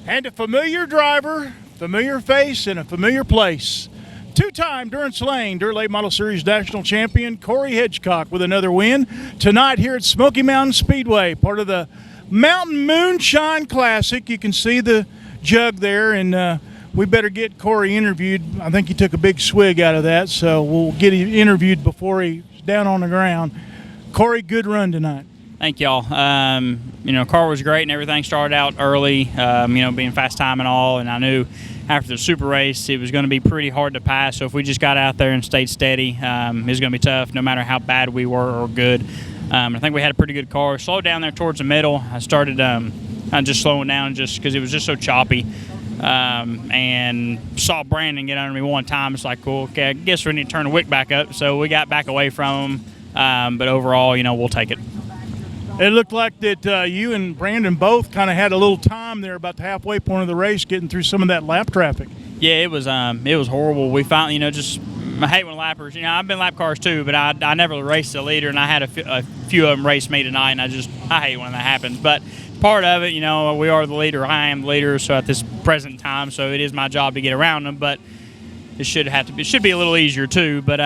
And a familiar driver, familiar face, and a familiar place. Two-time Durrence Layne Dirt Late Model Series National Champion Cory Hitchcock with another win tonight here at Smoky Mountain Speedway, part of the Mountain Moonshine Classic. You can see the jug there, and we better get Cory interviewed. I think he took a big swig out of that, so we'll get him interviewed before he's down on the ground. Cory, good run tonight. Thank y'all. Car was great and everything started out early, being fast time and all, and I knew after the super race it was going to be pretty hard to pass, so if we just got out there and stayed steady, it was going to be tough no matter how bad we were or good. I think we had a pretty good car. Slowed down there towards the middle. I started just slowing down just because it was just so choppy, and saw Brandon get under me one time. It's like, cool, okay, I guess we need to turn the wick back up, so we got back away from him, but overall, we'll take it. It looked like that you and Brandon both kind of had a little time there about the halfway point of the race, getting through some of that lap traffic. Yeah, it was horrible. We finally, I hate when lappers. I've been lap cars too, but I never raced the leader, and I had a few of them race me tonight, and I hate when that happens. But part of it, we are the leader. I am the leader, so at this present time, so it is my job to get around them. But it should be a little easier too. But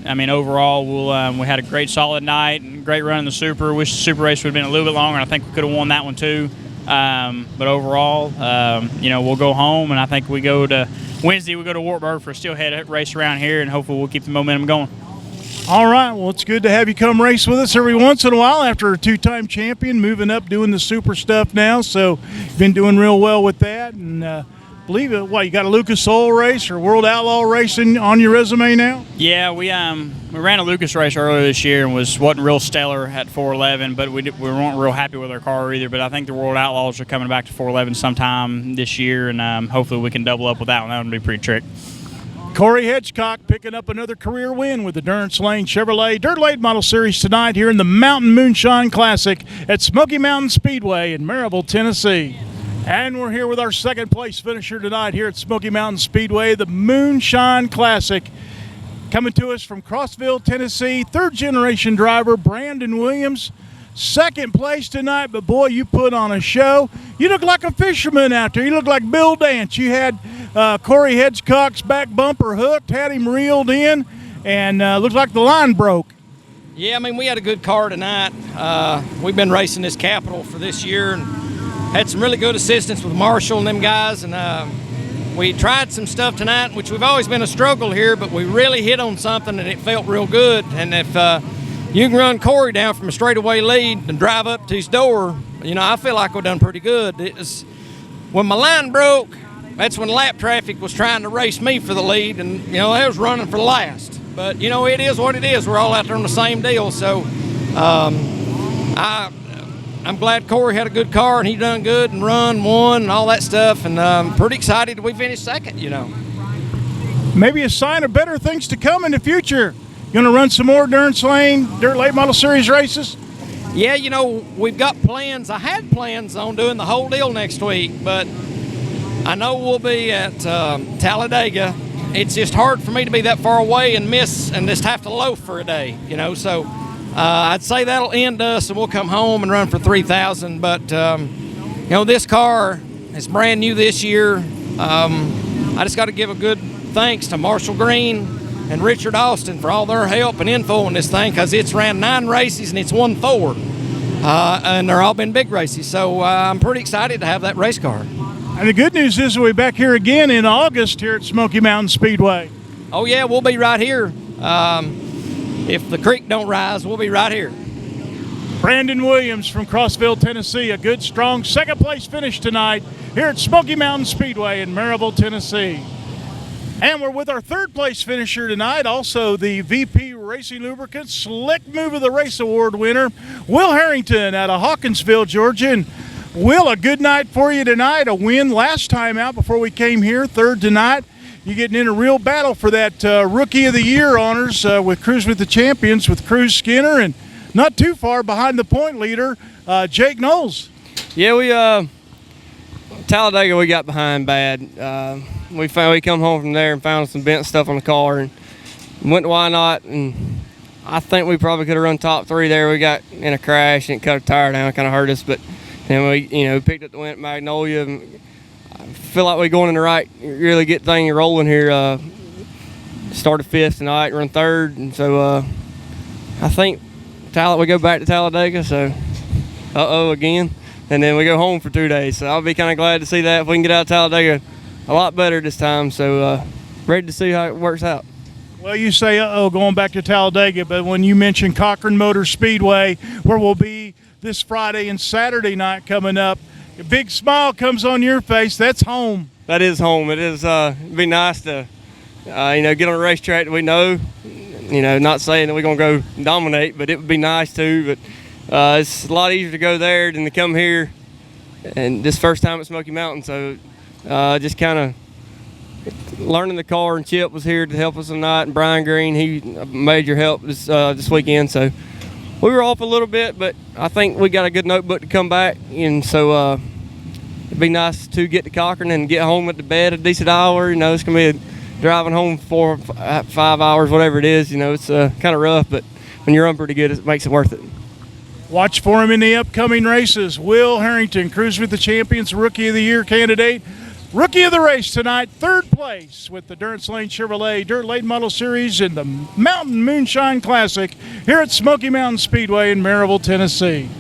overall, we had a great solid night and great run in the Super. Wish the Super race would have been a little bit longer. I think we could have won that one too. But overall, we'll go home, and I think we go to Wednesday. We go to Wartburg for a steelhead race around here, and hopefully we'll keep the momentum going. All right. Well, it's good to have you come race with us every once in a while after a two-time champion, moving up, doing the Super stuff now. So you've been doing real well with that, and believe it. What, you got a Lucas Oil race or World Outlaw racing on your resume now? Yeah, we ran a Lucas race earlier this year and wasn't real stellar at 411, but we weren't real happy with our car either. But I think the World Outlaws are coming back to 411 sometime this year, and hopefully we can double up with that one. That would be pretty trick. Cory Hitchcock picking up another career win with the Durrence Layne Chevrolet Dirt Late Model Series tonight here in the Mountain Moonshine Classic at Smoky Mountain Speedway in Maryville, Tennessee. And we're here with our second place finisher tonight here at Smoky Mountain Speedway, the Moonshine Classic. Coming to us from Crossville, Tennessee, third-generation driver Brandon Williams. Second place tonight, but boy, you put on a show. You look like a fisherman out there. You look like Bill Dance. You had Cory Hitchcock's back bumper hooked, had him reeled in, and looked like the line broke. Yeah, we had a good car tonight. We've been racing this Capital for this year, and had some really good assistance with Marshall and them guys, and we tried some stuff tonight, which we've always been a struggle here, but we really hit on something and it felt real good. And if you can run Cory down from a straightaway lead and drive up to his door, I feel like we've done pretty good. It was, when my line broke, that's when lap traffic was trying to race me for the lead, and they was running for last. But it is what it is. We're all out there on the same deal, so I'm glad Cory had a good car and he done good and won and all that stuff, and I'm pretty excited that we finished second. Maybe a sign of better things to come in the future. You going to run some more Durrence Layne Dirt Late Model Series races? Yeah, we've got plans. I had plans on doing the whole deal next week, but I know we'll be at Talladega. It's just hard for me to be that far away and miss and just have to loaf for a day, so I'd say that'll end us and we'll come home and run for 3,000. But, this car is brand new this year. I just got to give a good thanks to Marshall Green and Richard Austin for all their help and info on this thing, because it's ran 9 races and it's won 4. And they're all been big races. So I'm pretty excited to have that race car. And the good news is we'll be back here again in August here at Smoky Mountain Speedway. Oh, yeah, we'll be right here. If the creek don't rise, we'll be right here. Brandon Williams from Crossville, Tennessee, a good, strong second-place finish tonight here at Smoky Mountain Speedway in Maryville, Tennessee. And we're with our third-place finisher tonight, also the VP Racing Lubricants Slick Move of the Race Award winner, Will Harrington out of Hawkinsville, Georgia. And Will, a good night for you tonight, a win last time out before we came here, third tonight. You're getting in a real battle for that Rookie of the Year honors with Cruise with the Champions with Cruz Skinner, and not too far behind the point leader, Jake Knowles. Yeah, Talladega we got behind bad. We come home from there and found some bent stuff on the car and went to Why Not, and I think we probably could have run top 3 there. We got in a crash and it cut a tire down, kind of hurt us, but And we, picked up the win at Magnolia. And I feel like we're going in the right, really good thing rolling here. Started 5th tonight, run 3rd, and so I think we go back to Talladega. So, again, and then we go home for 2 days. So I'll be kind of glad to see that if we can get out of Talladega a lot better this time. So ready to see how it works out. Well, you say, going back to Talladega, but when you mention Cochran Motor Speedway, where we'll be this Friday and Saturday night coming up, a big smile comes on your face. That's home. That is home. It is. It'd be nice to, get on a racetrack that we know. Not saying that we're going to go dominate, but it would be nice too. But it's a lot easier to go there than to come here. And this first time at Smoky Mountain, so just kind of learning the car, and Chip was here to help us tonight, and Brian Green, he major help this weekend. So we were off a little bit, but I think we got a good notebook to come back, and so it'd be nice to get to Cochran and get home at the bed a decent hour. It's gonna be driving home 4 or 5 hours, whatever it is. It's kind of rough, but when you run pretty good, it makes it worth it. Watch for him in the upcoming races. Will Harrington, Cruise with the Champions Rookie of the Year candidate. Rookie of the race tonight, 3rd place with the Durrence Layne Chevrolet Dirt Late Model Series in the Mountain Moonshine Classic here at Smoky Mountain Speedway in Maryville, Tennessee.